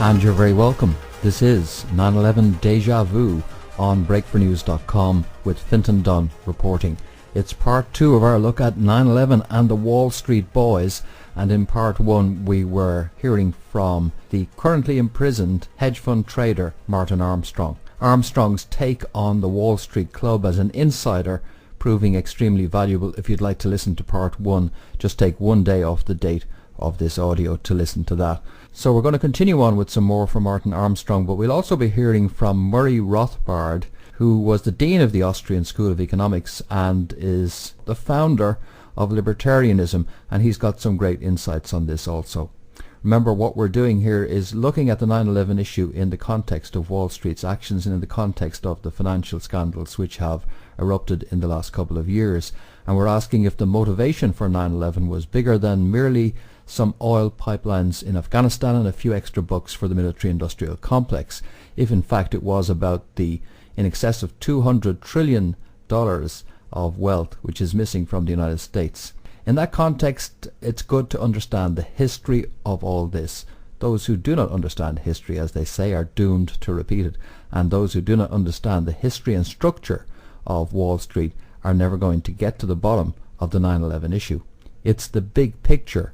And you're very welcome. This is 9/11 Deja Vu on breakfornews.com with Fintan Dunne reporting. It's part 2 of our look at 9/11 and the Wall Street Boys, and in part 1 we were hearing from the currently imprisoned hedge fund trader Martin Armstrong. Armstrong's take on the Wall Street Club as an insider proving extremely valuable. If you'd like to listen to part 1, just take one day off the date of this audio to listen to that. So we're going to continue on with some more from Martin Armstrong, but we'll also be hearing from Murray Rothbard, who was the Dean of the Austrian School of Economics and is the founder of libertarianism, and he's got some great insights on this also. Remember, what we're doing here is looking at the 9/11 issue in the context of Wall Street's actions and in the context of the financial scandals which have erupted in the last couple of years. And we're asking if the motivation for 9/11 was bigger than merely some oil pipelines in Afghanistan and a few extra bucks for the military-industrial complex, if in fact it was about the in excess of $200 trillion of wealth which is missing from the United States. In that context, it's good to understand the history of all this. Those who do not understand history, as they say, are doomed to repeat it, and those who do not understand the history and structure of Wall Street are never going to get to the bottom of the 9/11 issue. It's the big picture,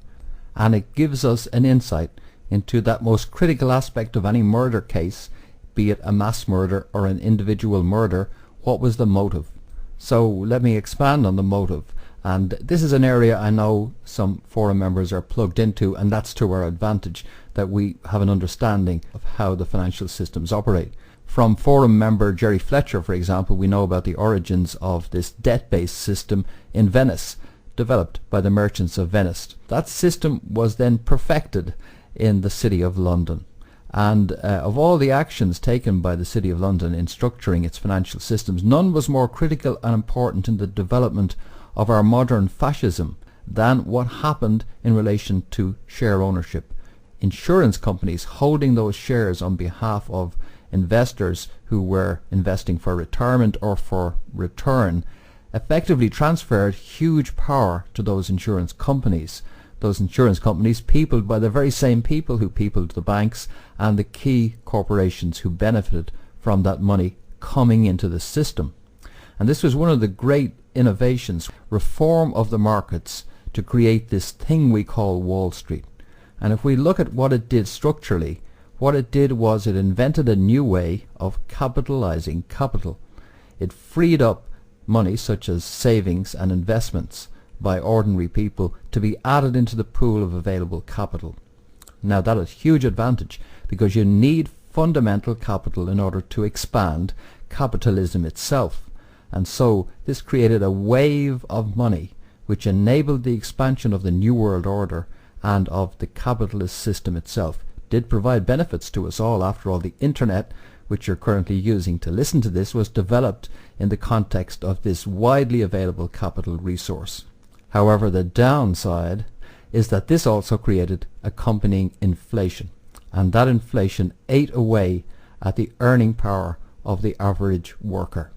and it gives us an insight into that most critical aspect of any murder case, be it a mass murder or an individual murder. What was the motive? So let me expand on the motive. And this is an area I know some forum members are plugged into, and that's to our advantage, that we have an understanding of how the financial systems operate. From forum member Jerry Fletcher, for example, we know about the origins of this debt-based system in Venice, developed by the merchants of Venice. That system was then perfected in the City of London. And of all the actions taken by the City of London in structuring its financial systems, none was more critical and important in the development of our modern fascism than what happened in relation to share ownership. Insurance companies holding those shares on behalf of investors who were investing for retirement or for return effectively transferred huge power to those insurance companies. Those insurance companies peopled by the very same people who peopled the banks and the key corporations who benefited from that money coming into the system. And this was one of the great innovations, reform of the markets, to create this thing we call Wall Street. And if we look at what it did structurally, what it did was it invented a new way of capitalizing capital. It freed up money such as savings and investments by ordinary people to be added into the pool of available capital. Now that is a huge advantage, because you need fundamental capital in order to expand capitalism itself. And so this created a wave of money which enabled the expansion of the New World Order and of the capitalist system itself. Did provide benefits to us all. After all, the internet, which you're currently using to listen to this, was developed in the context of this widely available capital resource. However, the downside is that this also created accompanying inflation, and that inflation ate away at the earning power of the average worker.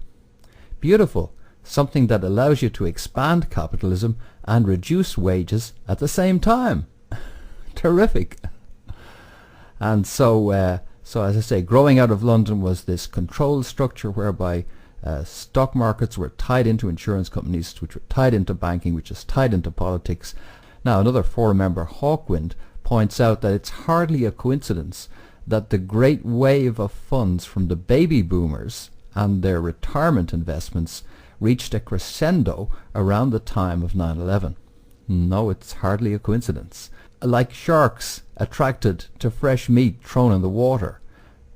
Beautiful, something that allows you to expand capitalism and reduce wages at the same time. Terrific. And so as I say, growing out of London was this control structure whereby stock markets were tied into insurance companies, which were tied into banking, which is tied into politics. Now, another forum member, Hawkwind, points out that it's hardly a coincidence that the great wave of funds from the baby boomers and their retirement investments reached a crescendo around the time of 9/11. No, it's hardly a coincidence. Like sharks attracted to fresh meat thrown in the water,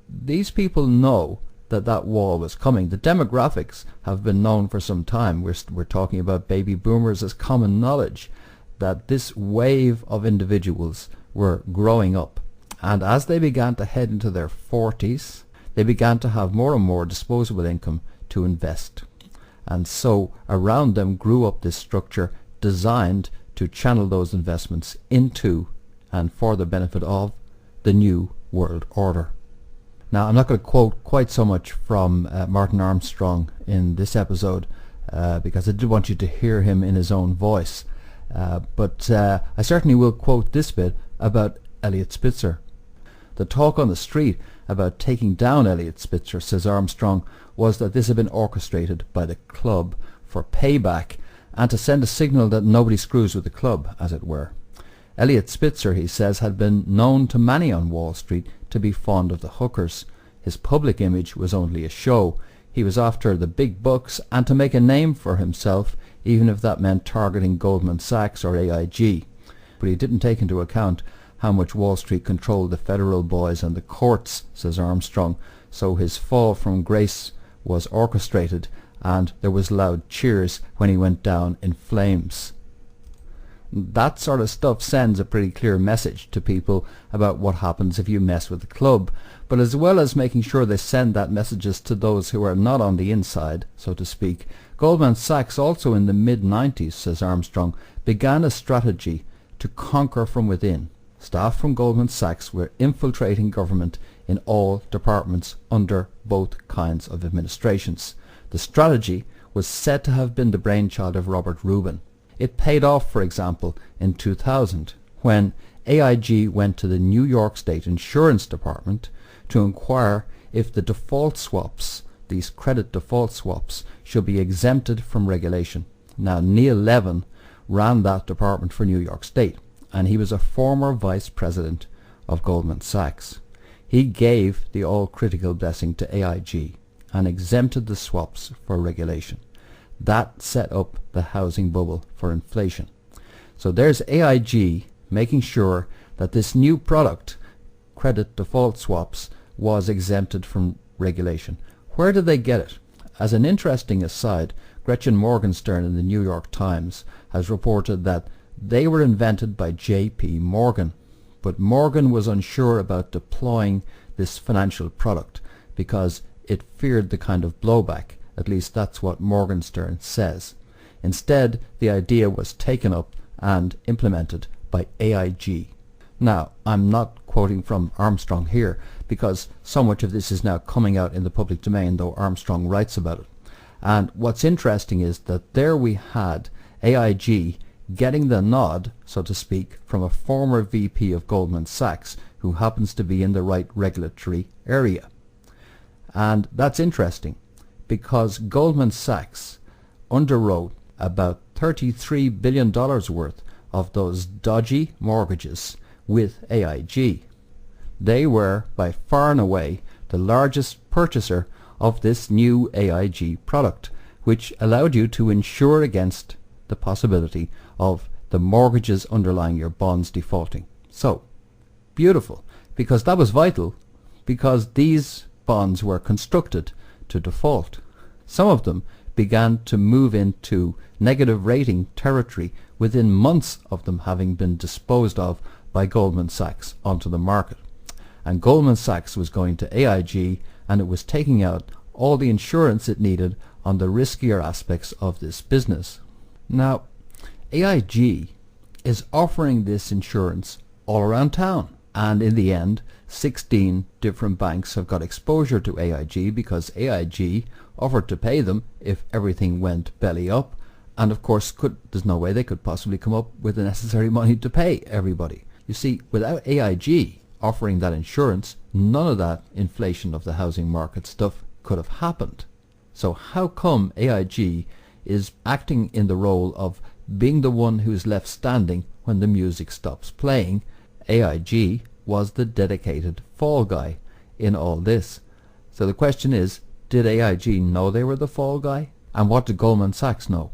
these people know that that wall was coming. The demographics have been known for some time. We're talking about baby boomers as common knowledge, that this wave of individuals were growing up. And as they began to head into their 40s, they began to have more and more disposable income to invest. And so around them grew up this structure designed to channel those investments into and for the benefit of the New World Order. Now, I'm not going to quote quite so much from Martin Armstrong in this episode because I did want you to hear him in his own voice. But I certainly will quote this bit about Elliot Spitzer. The talk on the street about taking down Elliot Spitzer, says Armstrong, was that this had been orchestrated by the club for payback and to send a signal that nobody screws with the club, as it were. Elliot Spitzer, he says, had been known to many on Wall Street to be fond of the hookers. His public image was only a show. He was after the big bucks and to make a name for himself, even if that meant targeting Goldman Sachs or AIG. But he didn't take into account how much Wall Street controlled the federal boys and the courts, says Armstrong, so his fall from grace was orchestrated and there was loud cheers when he went down in flames. That sort of stuff sends a pretty clear message to people about what happens if you mess with the club. But as well as making sure they send that messages to those who are not on the inside, so to speak, Goldman Sachs also in the mid-90s, says Armstrong, began a strategy to conquer from within. Staff from Goldman Sachs were infiltrating government in all departments under both kinds of administrations. The strategy was said to have been the brainchild of Robert Rubin. It paid off, for example, in 2000 when AIG went to the New York State Insurance Department to inquire if the default swaps, these credit default swaps, should be exempted from regulation. Now, Neil Levin ran that department for New York State, and he was a former vice president of Goldman Sachs. He gave the all-critical blessing to AIG and exempted the swaps for regulation. That set up the housing bubble for inflation. So there's AIG making sure that this new product, credit default swaps, was exempted from regulation. Where did they get it? As an interesting aside, Gretchen Morgenstern in the New York Times has reported that they were invented by J.P. Morgan, but Morgan was unsure about deploying this financial product because it feared the kind of blowback. At least that's what Morgenstern says. Instead, the idea was taken up and implemented by AIG. Now, I'm not quoting from Armstrong here because so much of this is now coming out in the public domain, though Armstrong writes about it. And what's interesting is that there we had AIG getting the nod, so to speak, from a former VP of Goldman Sachs who happens to be in the right regulatory area. And that's interesting, because Goldman Sachs underwrote about $33 billion worth of those dodgy mortgages with AIG. They were by far and away the largest purchaser of this new AIG product, which allowed you to insure against the possibility of the mortgages underlying your bonds defaulting. So, beautiful, because that was vital, because these bonds were constructed to default. Some of them began to move into negative rating territory within months of them having been disposed of by Goldman Sachs onto the market. And Goldman Sachs was going to AIG and it was taking out all the insurance it needed on the riskier aspects of this business. Now, AIG is offering this insurance all around town, and in the end 16 different banks have got exposure to AIG because AIG offered to pay them if everything went belly up, and of course there's no way they could possibly come up with the necessary money to pay everybody. You see, without AIG offering that insurance, none of that inflation of the housing market stuff could have happened. So how come AIG is acting in the role of being the one who's left standing when the music stops playing? AIG was the dedicated fall guy in all this. So the question is, did AIG know they were the fall guy? And what did Goldman Sachs know?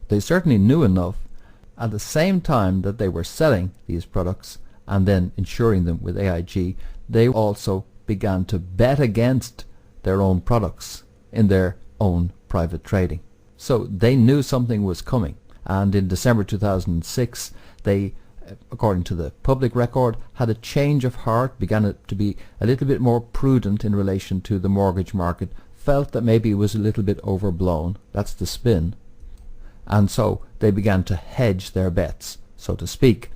They certainly knew enough. At the same time that they were selling these products and then insuring them with AIG, they also began to bet against their own products in their own private trading. So they knew something was coming, and in December 2006 they, according to the public record, had a change of heart, began to be a little bit more prudent in relation to the mortgage market, felt that maybe it was a little bit overblown, that's the spin, and so they began to hedge their bets, so to speak.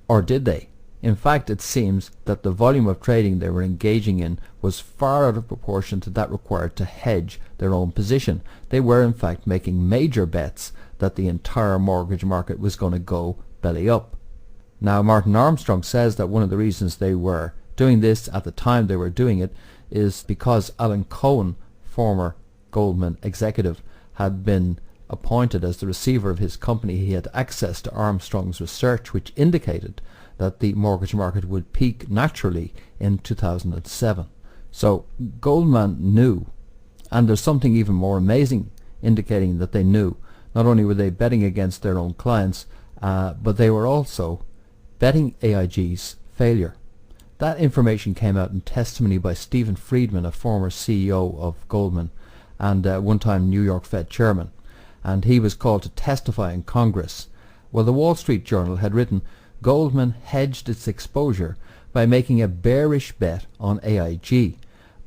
Or did they? In fact, it seems that the volume of trading they were engaging in was far out of proportion to that required to hedge their own position. They were in fact making major bets that the entire mortgage market was going to go belly up. Now, Martin Armstrong says that one of the reasons they were doing this at the time they were doing it is because Alan Cohen, former Goldman executive, had been appointed as the receiver of his company. He had access to Armstrong's research, which indicated that the mortgage market would peak naturally in 2007. So Goldman knew, and there's something even more amazing indicating that they knew. Not only were they betting against their own clients, but they were also betting AIG's failure. That information came out in testimony by Stephen Friedman, a former CEO of Goldman and one-time New York Fed chairman, and he was called to testify in Congress. Well, the Wall Street Journal had written, Goldman hedged its exposure by making a bearish bet on AIG,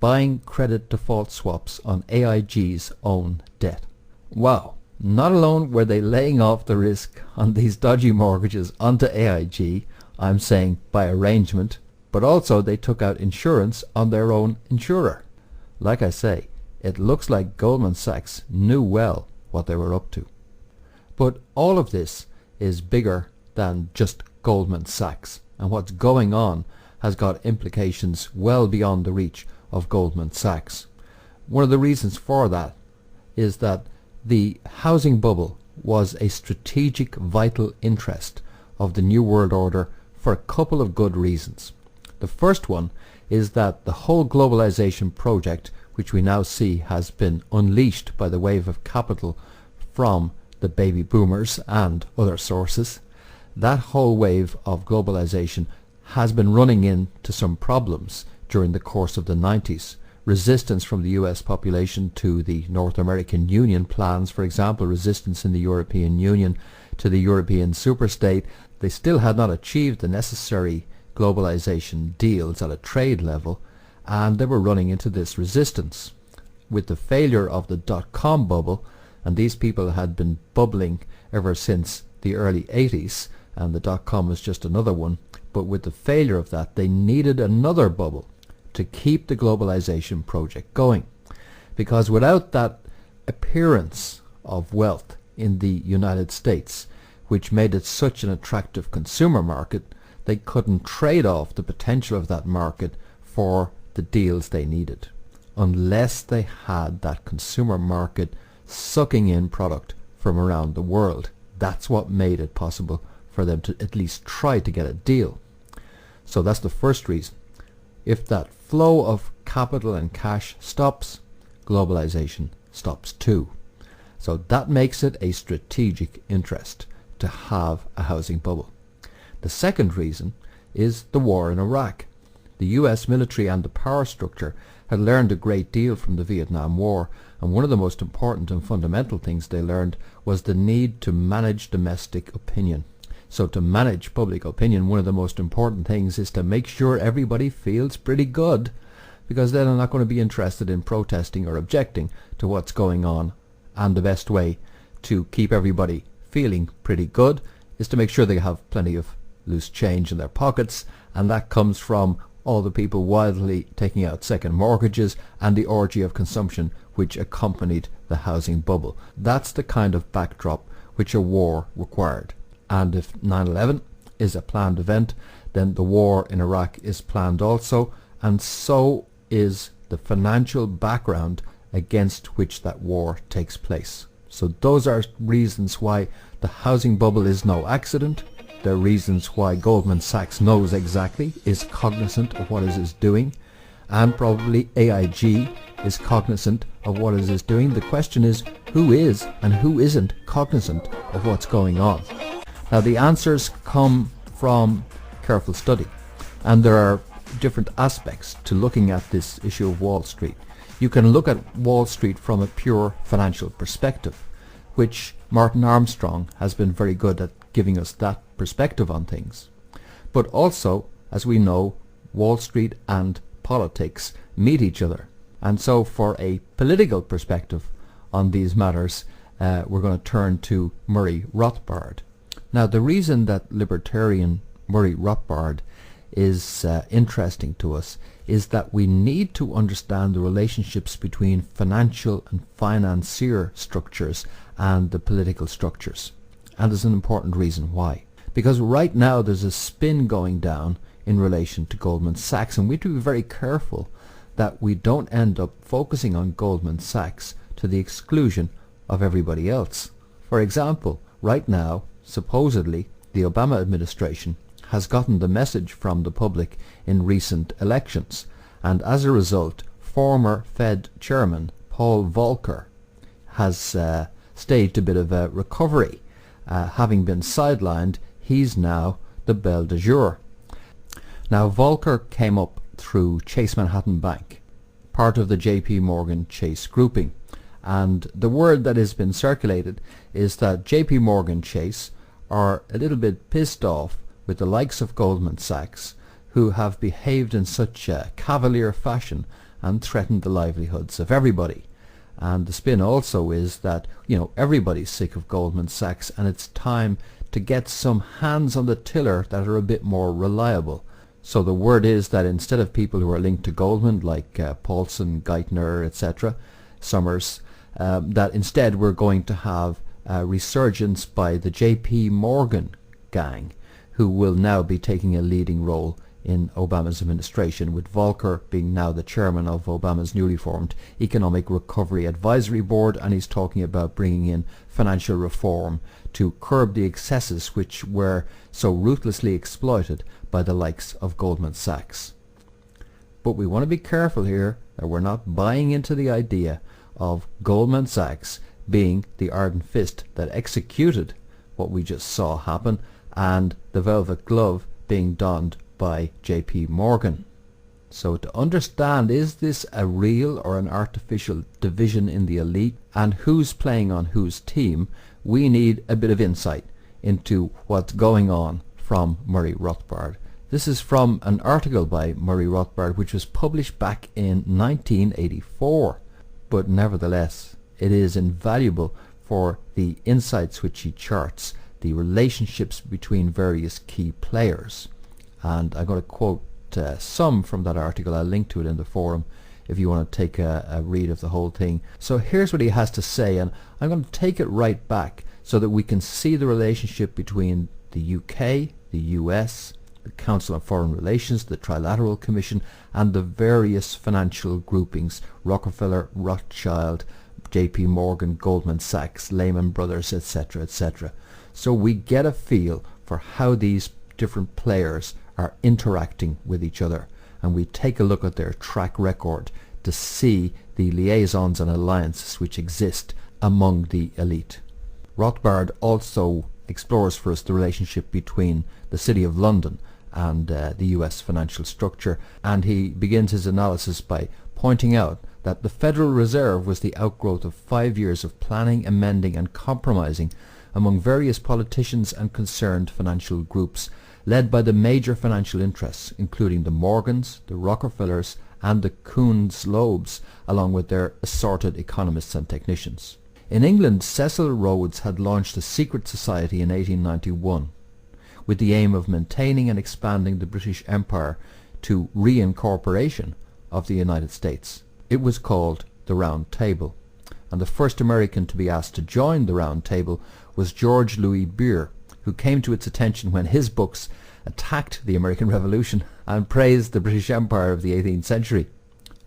buying credit default swaps on AIG's own debt. Wow. Not alone were they laying off the risk on these dodgy mortgages onto AIG, I'm saying by arrangement, but also they took out insurance on their own insurer. Like I say, it looks like Goldman Sachs knew well what they were up to. But all of this is bigger than just Goldman Sachs, and what's going on has got implications well beyond the reach of Goldman Sachs. One of the reasons for that is that the housing bubble was a strategic vital interest of the New World Order for a couple of good reasons. The first one is that the whole globalization project, which we now see has been unleashed by the wave of capital from the baby boomers and other sources, that whole wave of globalization has been running into some problems during the course of the 90s. Resistance from the US population to the North American Union plans, for example, resistance in the European Union to the European superstate. They still had not achieved the necessary globalization deals at a trade level, and they were running into this resistance. With the failure of the dot-com bubble, and these people had been bubbling ever since the early 80s, and the dot-com was just another one, but with the failure of that, they needed another bubble to keep the globalization project going. Because without that appearance of wealth in the United States, which made it such an attractive consumer market, they couldn't trade off the potential of that market for the deals they needed, unless they had that consumer market sucking in product from around the world. That's what made it possible for them to at least try to get a deal. So that's the first reason. If that flow of capital and cash stops, globalization stops too. So that makes it a strategic interest to have a housing bubble. The second reason is the war in Iraq. The US military and the power structure had learned a great deal from the Vietnam War, and one of the most important and fundamental things they learned was the need to manage domestic opinion. So to manage public opinion, one of the most important things is to make sure everybody feels pretty good, because then they're not going to be interested in protesting or objecting to what's going on. And the best way to keep everybody feeling pretty good is to make sure they have plenty of loose change in their pockets, and that comes from all the people wildly taking out second mortgages and the orgy of consumption which accompanied the housing bubble. That's the kind of backdrop which a war required. And if 9/11 is a planned event, then the war in Iraq is planned also, and so is the financial background against which that war takes place. So those are reasons why the housing bubble is no accident. They're reasons why Goldman Sachs knows exactly, is cognizant of what it is doing, and probably AIG is cognizant of what it is doing. The question is, who is and who isn't cognizant of what's going on? Now the answers come from careful study, and there are different aspects to looking at this issue of Wall Street. You can look at Wall Street from a pure financial perspective, which Martin Armstrong has been very good at giving us that perspective on things. But also, as we know, Wall Street and politics meet each other. And so for a political perspective on these matters, we're going to turn to Murray Rothbard. Now, the reason that libertarian Murray Rothbard is interesting to us is that we need to understand the relationships between financial and financier structures and the political structures. And there's an important reason why. Because right now there's a spin going down in relation to Goldman Sachs, and we have to be very careful that we don't end up focusing on Goldman Sachs to the exclusion of everybody else. For example, right now, supposedly, the Obama administration has gotten the message from the public in recent elections, and as a result, former Fed chairman Paul Volcker has staged a bit of a recovery. Having been sidelined, he's now the belle de jour. Now, Volcker came up through Chase Manhattan Bank, part of the JP Morgan Chase grouping, and the word that has been circulated is that JP Morgan Chase are a little bit pissed off with the likes of Goldman Sachs, who have behaved in such a cavalier fashion and threatened the livelihoods of everybody. And the spin also is that, everybody's sick of Goldman Sachs, and it's time to get some hands on the tiller that are a bit more reliable. So the word is that instead of people who are linked to Goldman, like Paulson, Geithner, etc., Summers, that instead we're going to have a resurgence by the JP Morgan gang, who will now be taking a leading role in Obama's administration, with Volcker being now the chairman of Obama's newly formed Economic Recovery Advisory Board, and he's talking about bringing in financial reform to curb the excesses which were so ruthlessly exploited by the likes of Goldman Sachs. But we want to be careful here that we're not buying into the idea of Goldman Sachs being the iron fist that executed what we just saw happen, and the velvet glove being donned by JP Morgan. So to understand, is this a real or an artificial division in the elite, and who's playing on whose team, we need a bit of insight into what's going on from Murray Rothbard. This is from an article by Murray Rothbard which was published back in 1984, but nevertheless it is invaluable for the insights which he charts, the relationships between various key players. And I'm going to quote some from that article. I'll link to it in the forum if you want to take a read of the whole thing. So here's what he has to say, and I'm going to take it right back so that we can see the relationship between the UK, the US, the Council on Foreign Relations, the Trilateral Commission, and the various financial groupings: Rockefeller, Rothschild, JP Morgan, Goldman Sachs, Lehman Brothers, etc., etc. So we get a feel for how these different players are interacting with each other, and we take a look at their track record to see the liaisons and alliances which exist among the elite. Rothbard also explores for us the relationship between the City of London and the US financial structure, and he begins his analysis by pointing out that the Federal Reserve was the outgrowth of 5 years of planning, amending and compromising among various politicians and concerned financial groups, led by the major financial interests, including the Morgans, the Rockefellers and the Kuhns-Loebs, along with their assorted economists and technicians. In England, Cecil Rhodes had launched a secret society in 1891 with the aim of maintaining and expanding the British Empire to reincorporation of the United States. It was called the Round Table, and the first American to be asked to join the Round Table was George Louis Beer, who came to its attention when his books attacked the American Revolution and praised the British Empire of the 18th century.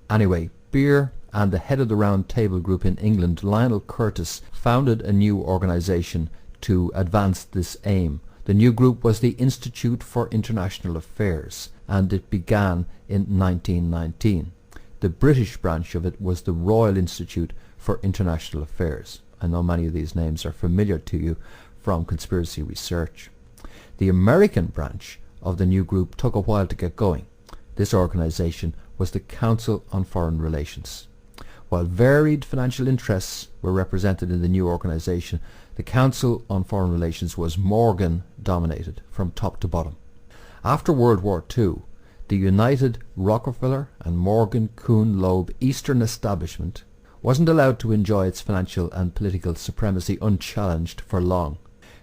Anyway, Beer and the head of the Round Table group in England, Lionel Curtis, founded a new organization to advance this aim. The new group was the Institute for International Affairs, and it began in 1919. The British branch of it was the Royal Institute for International Affairs. I know many of these names are familiar to you from conspiracy research. The American branch of the new group took a while to get going. This organization was the Council on Foreign Relations. While varied financial interests were represented in the new organization, the Council on Foreign Relations was Morgan dominated from top to bottom. After World War II, the united Rockefeller and Morgan Kuhn-Loeb Eastern establishment wasn't allowed to enjoy its financial and political supremacy unchallenged for long.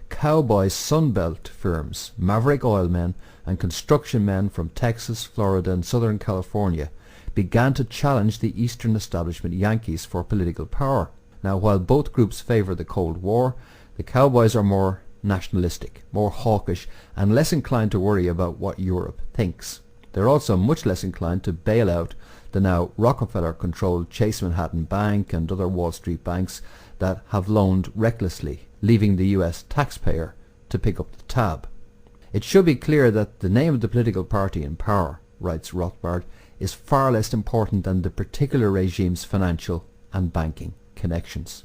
Cowboy Sunbelt firms, maverick oil men and construction men from Texas, Florida and Southern California began to challenge the Eastern establishment Yankees for political power. Now, while both groups favor the Cold War, the Cowboys are more nationalistic, more hawkish, and less inclined to worry about what Europe thinks. They're also much less inclined to bail out the now Rockefeller-controlled Chase Manhattan Bank and other Wall Street banks that have loaned recklessly, leaving the US taxpayer to pick up the tab. It should be clear that the name of the political party in power, writes Rothbard, is far less important than the particular regime's financial and banking connections.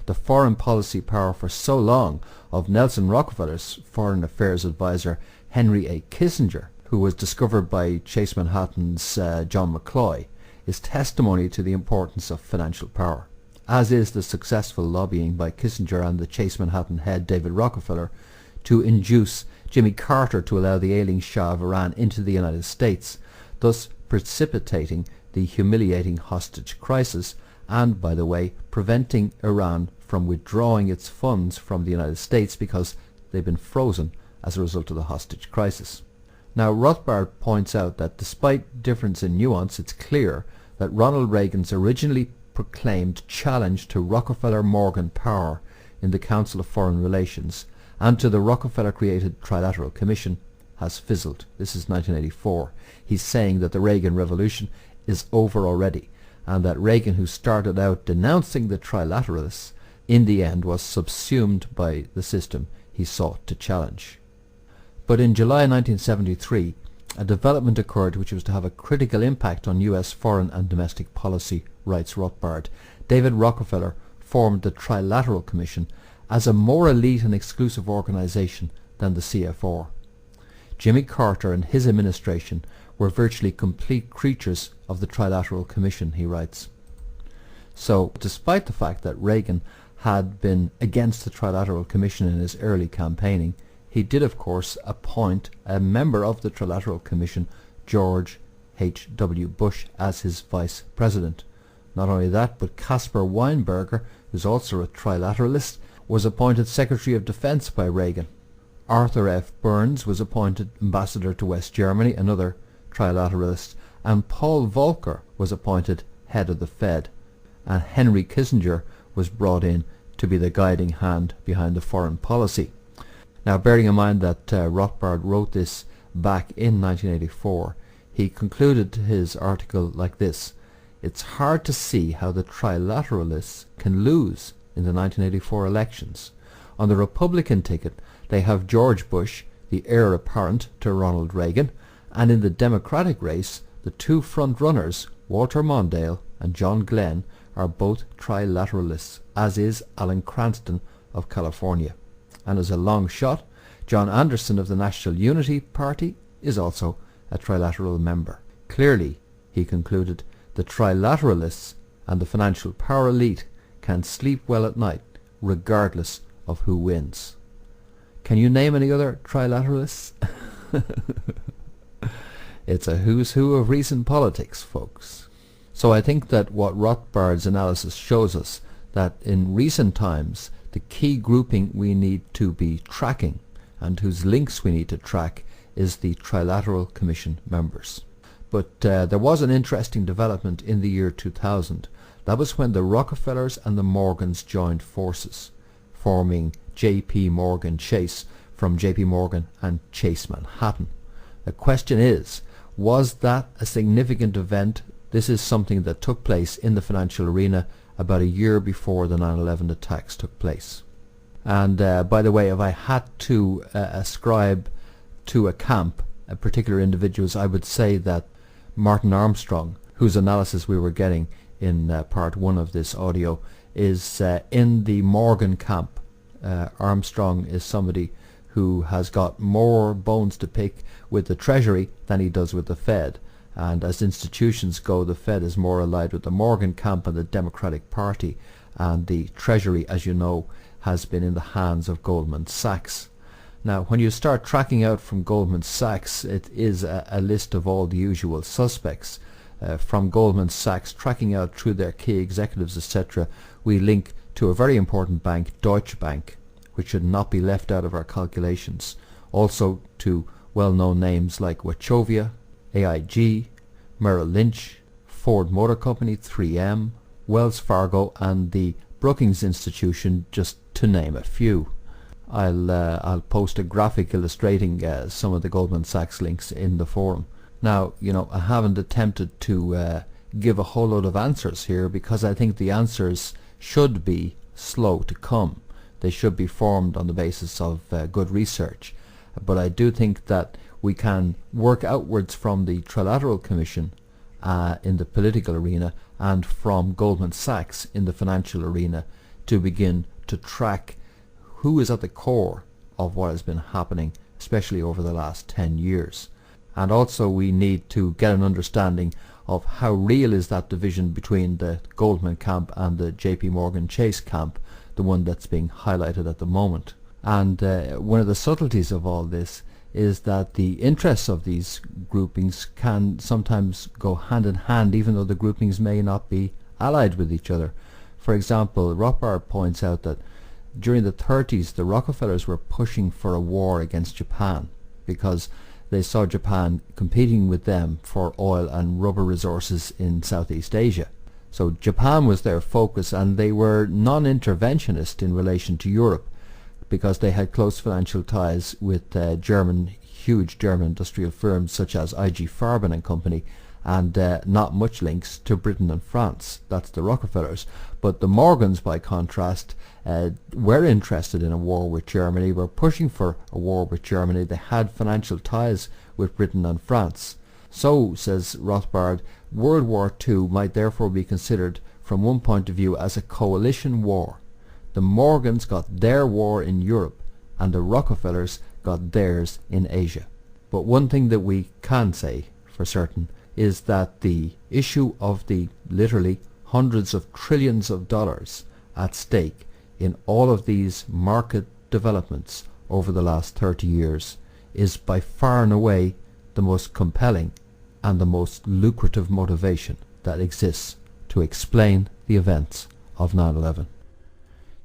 The foreign policy power for so long of Nelson Rockefeller's foreign affairs advisor Henry A. Kissinger, who was discovered by Chase Manhattan's John McCloy, is testimony to the importance of financial power, as is the successful lobbying by Kissinger and the Chase Manhattan head David Rockefeller to induce Jimmy Carter to allow the ailing Shah of Iran into the United States, thus precipitating the humiliating hostage crisis and, by the way, preventing Iran from withdrawing its funds from the United States because they've been frozen as a result of the hostage crisis. Now, Rothbard points out that despite difference in nuance, it's clear that Ronald Reagan's originally proclaimed challenge to Rockefeller-Morgan power in the Council of Foreign Relations and to the Rockefeller-created Trilateral Commission has fizzled. This is 1984. He's saying that the Reagan Revolution is over already, and that Reagan, who started out denouncing the trilateralists, in the end was subsumed by the system he sought to challenge. But in July 1973, a development occurred which was to have a critical impact on US foreign and domestic policy, writes Rothbard. David Rockefeller formed the Trilateral Commission as a more elite and exclusive organization than the CFR. Jimmy Carter and his administration were virtually complete creatures of the Trilateral Commission, he writes. So, despite the fact that Reagan had been against the Trilateral Commission in his early campaigning, he did, of course, appoint a member of the Trilateral Commission, George H.W. Bush, as his vice president. Not only that, but Caspar Weinberger, who's also a trilateralist, was appointed Secretary of Defense by Reagan. Arthur F. Burns was appointed ambassador to West Germany, another trilateralist, and Paul Volcker was appointed head of the Fed, and Henry Kissinger was brought in to be the guiding hand behind the foreign policy. Now, bearing in mind that Rothbard wrote this back in 1984, he concluded his article like this: "It's hard to see how the trilateralists can lose in the 1984 elections. On the Republican ticket, they have George Bush, the heir apparent to Ronald Reagan, and in the Democratic race, the two front-runners, Walter Mondale and John Glenn, are both trilateralists, as is Alan Cranston of California. And as a long shot, John Anderson of the National Unity Party is also a trilateral member. Clearly," he concluded, "the trilateralists and the financial power elite can sleep well at night, regardless of who wins." Can you name any other trilateralists? It's a who's who of recent politics, folks. So I think that what Rothbard's analysis shows us, that in recent times the key grouping we need to be tracking and whose links we need to track is the Trilateral Commission members. But there was an interesting development in the year 2000. That was when the Rockefellers and the Morgans joined forces, forming J.P. Morgan Chase from J.P. Morgan and Chase Manhattan. The question is, was that a significant event? This is something that took place in the financial arena about a year before the 9/11 attacks took place. And by the way, if I had to ascribe to a camp particular individuals, I would say that Martin Armstrong, whose analysis we were getting in part one of this audio, is in the Morgan camp. Armstrong is somebody who has got more bones to pick with the Treasury than he does with the Fed. And as institutions go, the Fed is more allied with the Morgan camp and the Democratic Party, and the Treasury, as you know, has been in the hands of Goldman Sachs. Now, when you start tracking out from Goldman Sachs, it is a list of all the usual suspects. From Goldman Sachs, tracking out through their key executives, etc., we link to a very important bank, Deutsche Bank, which should not be left out of our calculations. Also to well-known names like Wachovia, AIG, Merrill Lynch, Ford Motor Company, 3M, Wells Fargo, and the Brookings Institution, just to name a few. I'll post a graphic illustrating some of the Goldman Sachs links in the forum. Now, I haven't attempted to give a whole load of answers here, because I think the answers should be slow to come. They should be formed on the basis of good research. But I do think that we can work outwards from the Trilateral Commission in the political arena, and from Goldman Sachs in the financial arena, to begin to track who is at the core of what has been happening, especially over the last 10 years. And also we need to get an understanding of how real is that division between the Goldman camp and the JP Morgan Chase camp, the one that's being highlighted at the moment. And one of the subtleties of all this is that the interests of these groupings can sometimes go hand in hand, even though the groupings may not be allied with each other. For example, Rothbard points out that during the 30s the Rockefellers were pushing for a war against Japan, because they saw Japan competing with them for oil and rubber resources in Southeast Asia. So Japan was their focus, and they were non-interventionist in relation to Europe, because they had close financial ties with huge German industrial firms such as IG Farben and Company, and not much links to Britain and France. That's the Rockefellers. But the Morgans, by contrast, were interested in a war with Germany, were pushing for a war with Germany. They had financial ties with Britain and France. So, says Rothbard, World War II might therefore be considered from one point of view as a coalition war. The Morgans got their war in Europe, and the Rockefellers got theirs in Asia. But one thing that we can say for certain is that the issue of the literally hundreds of trillions of dollars at stake in all of these market developments over the last 30 years is by far and away the most compelling and the most lucrative motivation that exists to explain the events of 9/11.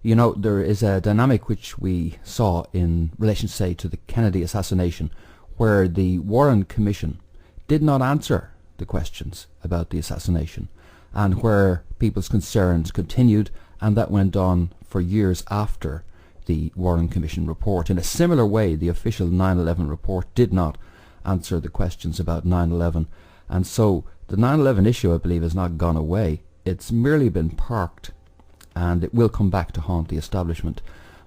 There is a dynamic which we saw in relation, say, to the Kennedy assassination, where the Warren Commission did not answer the questions about the assassination, and where people's concerns continued, and that went on for years after the Warren Commission report. In a similar way, the official 9/11 report did not answer the questions about 9/11, and so the 9/11 issue, I believe, has not gone away. It's merely been parked, and it will come back to haunt the establishment.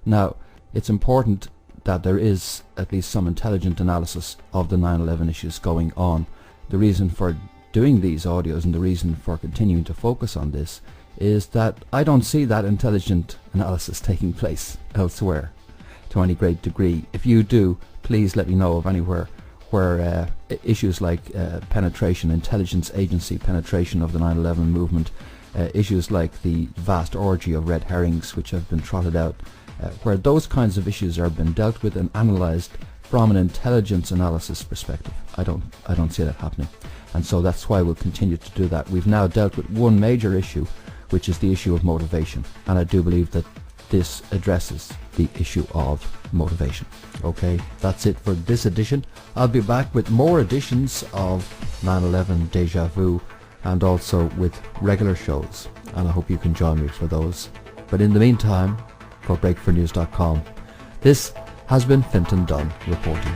Now, it's important that there is at least some intelligent analysis of the 9/11 issues going on. The reason for doing these audios and the reason for continuing to focus on this is that I don't see that intelligent analysis taking place elsewhere to any great degree. If you do, please let me know of anywhere where issues like penetration, intelligence agency penetration of the 9/11 movement, issues like the vast orgy of red herrings which have been trotted out, where those kinds of issues are being dealt with and analysed from an intelligence analysis perspective. I don't see that happening, and so that's why we'll continue to do that. We've now dealt with one major issue, which is the issue of motivation, and I do believe that this addresses the issue of motivation. Okay, that's it for this edition. I'll be back with more editions of 9/11 Deja Vu, and also with regular shows, and I hope you can join me for those. But in the meantime, for breakfornews.com, this has been Fintan Dunne reporting.